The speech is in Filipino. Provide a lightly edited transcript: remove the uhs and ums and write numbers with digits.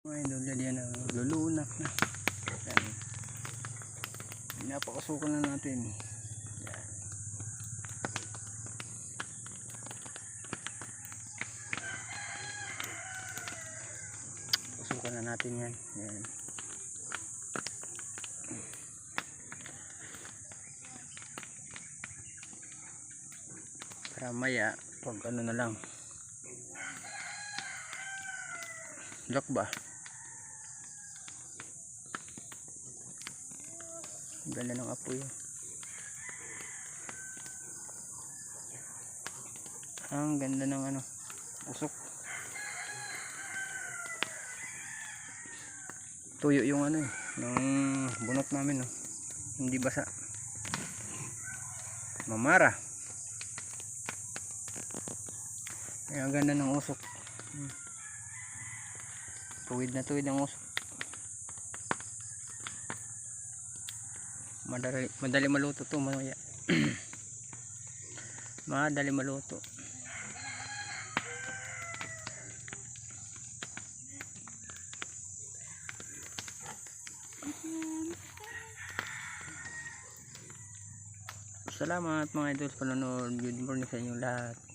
Mga idol, yan ang lulunak na. Yan. Pinapakasukan na natin. Yan. Pasukan na natin yan. Yan. Para maya, pag ano na lang. Lock ba? Ganda ng apoy. Ang ganda ng ano, usok. Tuyo yung ano ng bunot namin, no. Hindi basa. Mamara. Kaya ang ganda ng usok. Tuwid na tuwid ang usok. Madali maluto to, mamaya. Madali maluto. Salamat mga idol sa panonood. Good morning sa inyo lahat.